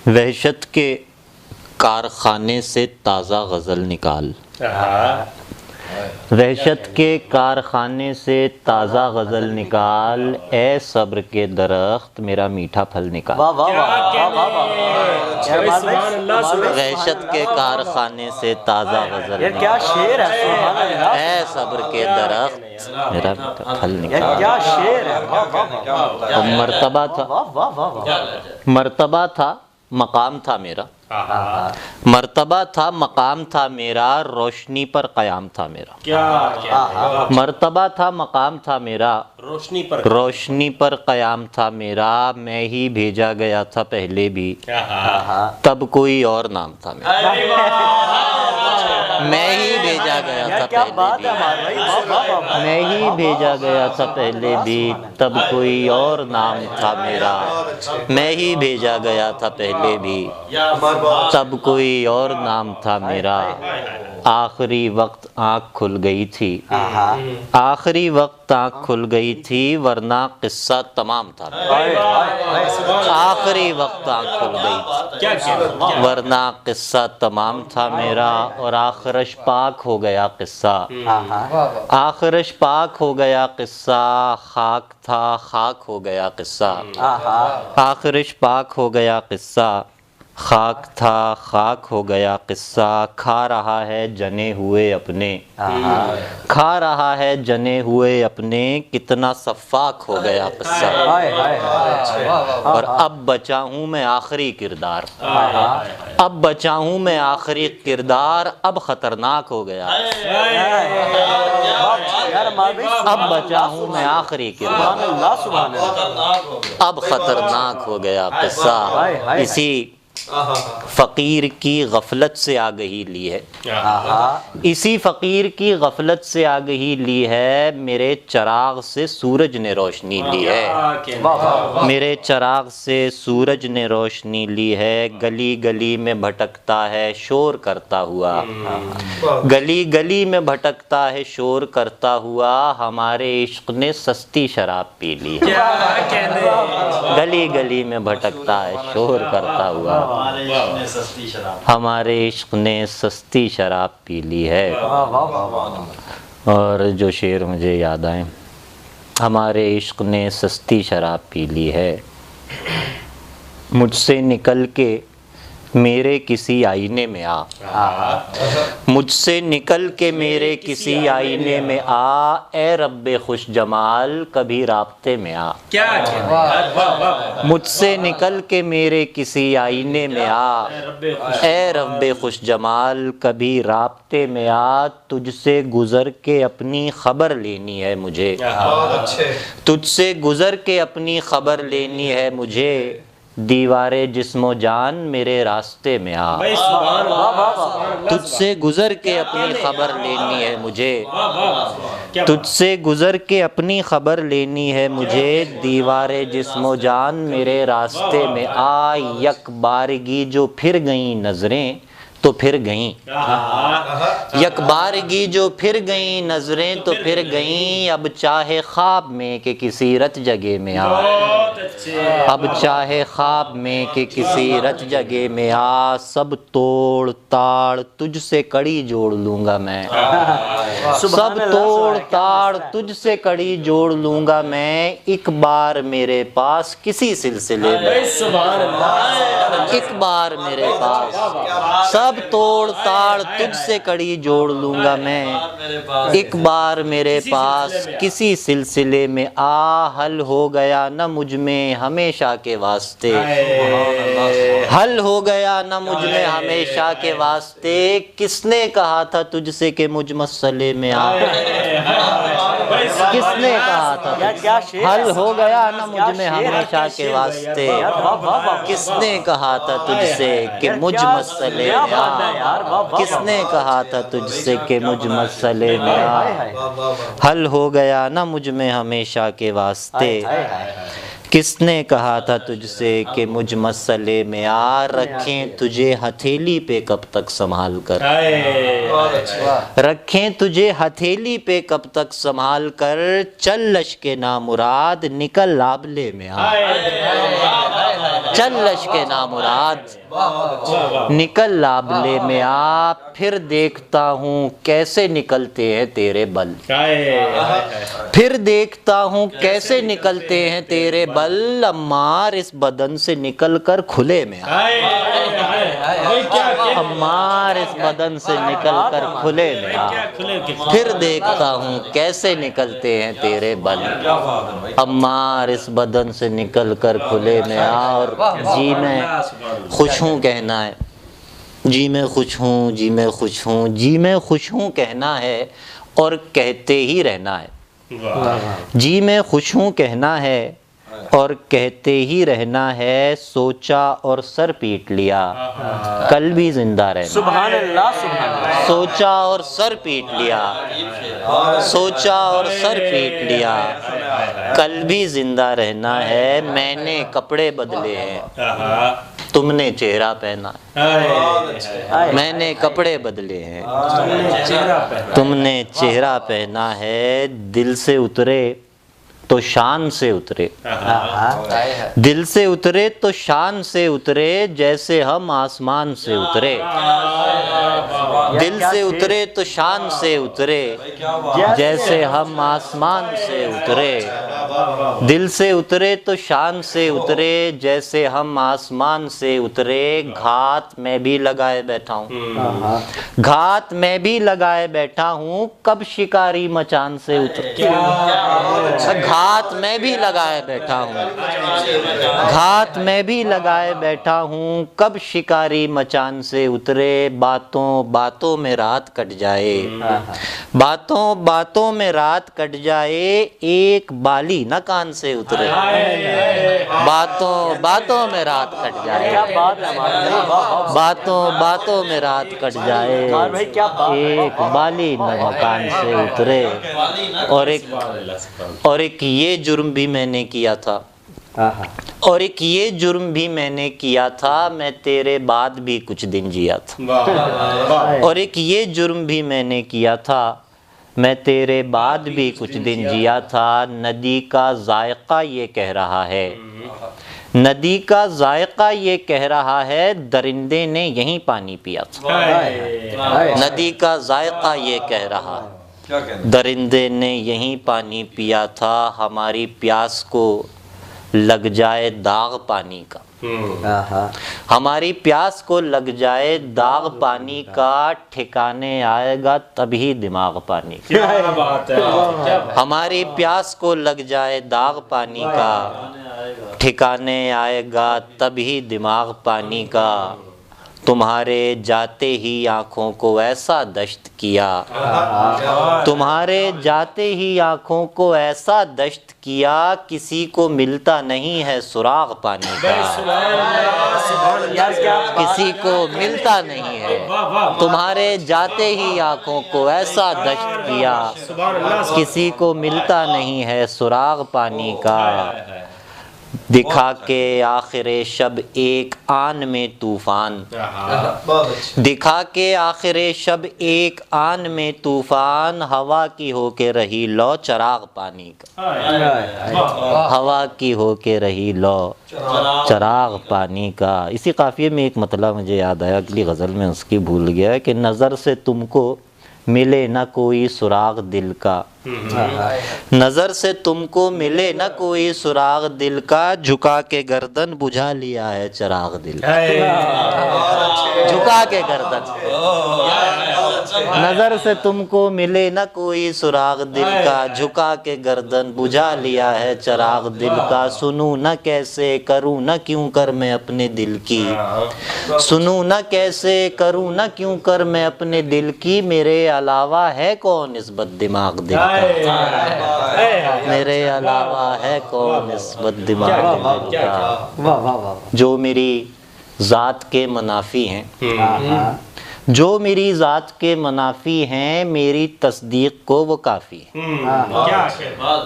وحشت کے کارخانے سے تازہ غزل نکال، وحشت کے کارخانے سے تازہ غزل نکال، اے صبر کے درخت میرا میٹھا پھل نکال۔ وحشت کے کارخانے سے تازہ غزل نکال، کیا شعر ہے، اے صبر کے درخت میرا میٹھا پھل نکال۔ کیا شعر ہے، اور مرتبہ تھا مقام تھا میرا، مرتبہ تھا مقام تھا میرا، روشنی پر قیام تھا میرا۔ مرتبہ تھا مقام تھا میرا، روشنی پر قیام تھا میرا، میں ہی بھیجا گیا تھا پہلے بھی، تب کوئی اور نام تھا میرا۔ میں ہی بھیجا گیا تھا پہلے بھی، میں ہی بھیجا گیا تھا پہلے بھی، تب کوئی اور نام تھا میرا۔ میں ہی بھیجا گیا تھا پہلے بھی، تب کوئی اور نام تھا میرا۔ آخری وقت آنکھ کھل گئی تھی، آخری وقت آنکھ کھل گئی تھی، ورنہ قصہ تمام تھا میرا۔ آخری وقت آنکھ کھل گئی تھی، ورنہ قصہ تمام تھا میرا۔ اور آخرش پاک ہو گیا قصہ، آخرش پاک ہو گیا قصہ، خاک تھا خاک ہو گیا قصہ۔ آخرش پاک ہو گیا قصہ، خاک تھا خاک ہو گیا قصہ۔ کھا رہا ہے جنے ہوئے اپنے، کھا رہا ہے جنے ہوئے اپنے، کتنا صفاک ہو گیا قصہ۔ اور اب بچا ہوں میں آخری کردار، اب بچا ہوں میں آخری کردار، اب خطرناک ہو گیا، اب بچا ہوں میں آخری کردار، اب خطرناک ہو گیا قصہ۔ اسی فقیر کی غفلت سے آگہی لی ہے، اسی فقیر کی غفلت سے آگہی لی ہے، میرے چراغ سے سورج نے روشنی لی ہے، میرے چراغ سے سورج نے روشنی لی ہے۔ گلی گلی میں بھٹکتا ہے شور کرتا ہوا، گلی گلی میں بھٹکتا ہے شور کرتا ہوا، ہمارے عشق نے سستی شراب پی لی ہے۔ گلی گلی میں بھٹکتا ہے شور کرتا ہوا، ہمارے عشق نے سستی شراب پی لی ہے۔ اور جو شعر مجھے یاد آئے، ہمارے عشق نے سستی شراب پی لی ہے، مجھ سے نکل کے میرے کسی آئینے میں آ، مجھ سے نکل کے میرے کسی آئینے میں آ، اے رب خوش جمال کبھی رابطے میں آ۔ مجھ سے نکل کے میرے کسی آئینے میں آ، اے رب خوش جمال کبھی رابطے میں آ، تجھ سے گزر کے اپنی خبر لینی ہے مجھے، تجھ سے گزر کے اپنی خبر لینی ہے مجھے، دیوارے جسم و جان میرے راستے میں آ، تجھ سے گزر کے اپنی خبر لینی ہے مجھے، تجھ سے گزر کے اپنی خبر لینی ہے مجھے، دیوارے جسم و جان میرے راستے میں آ، یک بارگی جو پھر گئیں نظریں تو پھر گئیں، یک بارگی جو پھر گئیں نظریں تو پھر گئیں، اب چاہے خواب میں کہ کسی رت جگہ میں آ، اب چاہے خواب میں کہ کسی رت جگہ میں آ، سب توڑ تاڑ تجھ سے کڑی جوڑ لوں گا میں، سب توڑ تاڑ تجھ سے کڑی جوڑ لوں گا میں، ایک بار میرے پاس کسی سلسلے میں، ایک بار میرے پاس، سب توڑ تاڑ تجھ سے کڑی جوڑ لوں گا میں، ایک بار میرے پاس کسی سلسلے میں آ، حل ہو گیا نہ مجھ میں ہمیشہ کے واسطے، حل ہو گیا نہ مجھ میں ہمیشہ کے واسطے، کس نے کہا تھا تجھ سے کہ مجھ مسئلے میں آ، کس نے کہا تھا حل ہو گیا نہ مجھ میں ہمیشہ کے واسطے، کس نے کہا تھا تجھ سے کہ مجھ مسئلے میں آ، کس نے کہا تھا تجھ سے کہ مجھ مسئلے میں آ، حل ہو گیا نہ مجھ میں ہمیشہ کے واسطے، کس نے کہا تھا تجھ سے کہ مجھ مسئلے میں آ، رکھیں تجھے ہتھیلی پہ کب تک سنبھال کر، رکھیں تجھے ہتھیلی پہ کب تک سنبھال کر، چل لشکے نامراد نکل آبلے میں آ، چل لشک نامراد نکل لابلے میں آ، پھر دیکھتا ہوں کیسے نکلتے ہیں تیرے بل، پھر دیکھتا ہوں کیسے نکلتے ہیں تیرے بل، عمار اس بدن سے نکل کر کھلے میں آ، عمار اس بدن سے نکل کر کھلے میں آ، پھر دیکھتا ہوں کیسے نکلتے ہیں تیرے بل، عمار اس بدن سے نکل کر کھلے میں آ۔ اور جی میں خوش ہوں کہنا ہے، جی میں خوش ہوں، جی میں خوش ہوں، جی میں خوش ہوں کہنا ہے اور کہتے ہی رہنا ہے، جی میں خوش ہوں کہنا ہے اور کہتے ہی رہنا ہے، سوچا اور سر پیٹ لیا کل بھی زندہ رہنا، سبحان اللہ سبحان اللہ، سوچا اور سر پیٹ لیا، سوچا اور سر پیٹ لیا کل بھی زندہ رہنا ہے، میں نے کپڑے بدلے ہیں تم نے چہرہ پہنا ہے، میں نے کپڑے بدلے ہیں تم نے چہرہ پہنا ہے، دل سے اترے تو شان سے اترے، دل سے اترے تو شان سے اترے، جیسے ہم آسمان سے اترے، دل سے اترے تو شان سے اترے، جیسے ہم آسمان سے اترے، دل سے اترے تو شان سے اترے، جیسے ہم آسمان سے اترے، گھات میں بھی لگائے بیٹھا ہوں، گھات میں بھی لگائے بیٹھا ہوں، کب شکاری مچان سے اترے، گھات میں بھی لگائے بیٹھا ہوں، گھات میں بھی لگائے بیٹھا ہوں، کب شکاری مچان سے اترے، باتوں باتوں میں رات کٹ جائے، باتوں باتوں میں رات کٹ جائے، ایک بالی نہ کان سے اترے، باتوں باتوں میں رات کٹ جائے، باتوں باتوں میں رات کٹ جائے، ایک بالی نہ مکان سے اترے۔ اور ایک یہ جرم بھی میں نے کیا تھا، اور ایک یہ جرم بھی میں نے کیا تھا، میں تیرے بعد بھی کچھ دن جیا تھا، اور ایک یہ جرم بھی میں نے کیا تھا، میں تیرے بعد بھی کچھ دن جیا تھا، ندی کا ذائقہ یہ کہہ رہا ہے، ندی کا ذائقہ یہ کہہ رہا ہے، درندے نے یہیں پانی پیا تھا، ندی کا ذائقہ یہ کہہ رہا ہے، درندے نے یہیں پانی پیا تھا، ہماری پیاس کو لگ جائے داغ پانی کا، ہماری پیاس کو لگ جائے داغ پانی کا، ٹھکانے آئے گا تبھی دماغ پانی کا، ہماری پیاس کو لگ جائے داغ پانی کا، ٹھکانے آئے گا تبھی دماغ پانی کا، تمہارے جاتے ہی آنکھوں کو ایسا دشت کیا، تمہارے جاتے ہی آنکھوں کو ایسا دشت کیا، کسی کو ملتا نہیں ہے سراغ پانی کا، کسی کو ملتا نہیں ہے، تمہارے جاتے ہی آنکھوں کو ایسا دشت کیا، کسی کو ملتا نہیں ہے سراغ پانی کا، دکھا کے آخر شب ایک آن میں طوفان، دکھا کے آخر شب ایک آن میں طوفان، ہوا کی ہو کے رہی لو چراغ پانی کا، ہوا کی ہو کے رہی لو چراغ پانی کا۔ اسی قافیے میں ایک مطلب مجھے یاد آیا، اگلی غزل میں اس کی بھول گیا، کہ نظر سے تم کو ملے نہ کوئی سراغ دل کا، نظر سے تم کو ملے نہ کوئی سراغ دل کا، جھکا کے گردن بجھا لیا ہے چراغ دل کا، جھکا کے گردن، نظر سے تم کو ملے نہ کوئی سراغ دل کا، جھکا کے گردن بجھا لیا ہے چراغ دل کا، سنوں نہ کیسے کروں نہ کیوں کر میں اپنے دل کی، سنوں نہ کیسے کروں نہ کیوں کر میں اپنے دل کی، میرے علاوہ ہے کون اس بد دماغ دل کا، میرے علاوہ ہے کون اس بد دماغ دل کا، جو میری ذات کے منافی ہیں، جو میری ذات کے منافی ہیں، میری تصدیق کو وہ کافی ہے،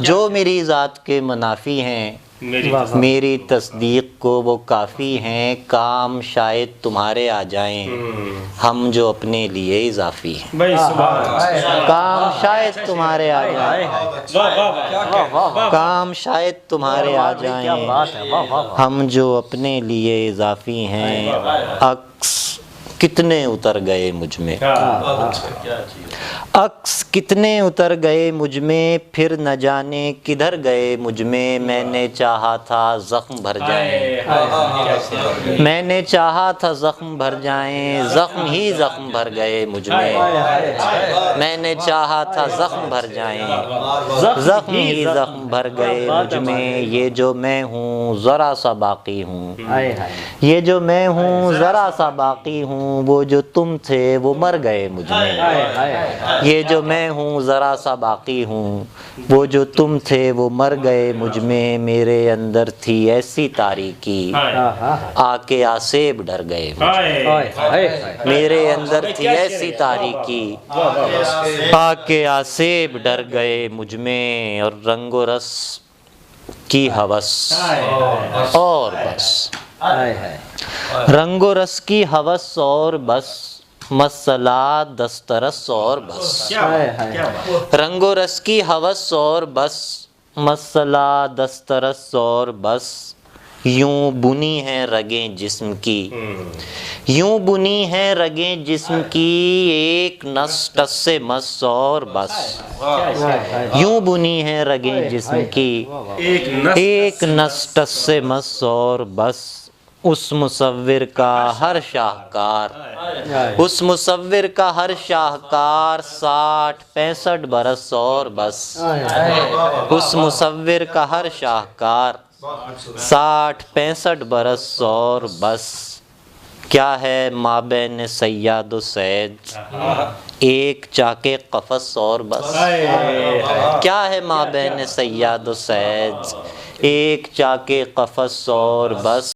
جو میری ذات کے منافی ہیں میری تصدیق کو وہ کافی ہیں، کام شاید تمہارے آ جائیں، ہم جو اپنے لیے اضافی ہیں۔ کام شاید تمہارے آ جائیں، کام شاید تمہارے آ جائیں، ہم جو اپنے لیے اضافی ہیں، عکس کتنے اتر گئے مجھ میں، عکس کتنے اتر گئے مجھ میں، پھر نہ جانے کدھر گئے مجھ میں نے چاہا تھا زخم بھر جائیں، میں نے چاہا تھا زخم بھر جائیں، زخم ہی زخم بھر گئے مجھ میں نے چاہا تھا زخم بھر جائیں، زخم ہی زخم بھر گئے مجھ میں، یہ جو میں ہوں ذرا سا باقی ہوں، یہ جو میں ہوں ذرا سا باقی ہوں، وہ جو تم تھے وہ مر گئے مجھ میں، یہ جو میں ہوں ذرا سا باقی ہوں، وہ جو تم تھے وہ مر گئے مجھ میں، میرے اندر تھی ایسی تاریکی، آ کے آسیب ڈر گئے میرے اندر تھی ایسی تاریکی، آ کے آسیب ڈر گئے مجھ میں، اور رنگ و رس کی ہوس اور بس، رنگ و رس کی ہوس اور بس، مسئلہ دسترس اور بس، رنگ و رس کی ہوس اور بس، مسئلہ دسترس اور بس، یوں بنی ہیں رگیں جسم کی، یوں بنی ہیں رگیں جسم کی، ایک نس ٹس سے مس اور بس، یوں بنی ہیں رگیں جسم کی، ایک نس ٹس سے مس اور بس، اس مصور کا ہر شاہکار، اس مصور کا ہر شاہکار، 60-65 برس اور بس، اس مصور کا ہر شاہکار، 60-65 برس اور بس، کیا ہے مابین صیاد و صید، ایک چاک قفس اور بس، کیا ہے مابین صیاد و صید، ایک چاک قفس اور بس،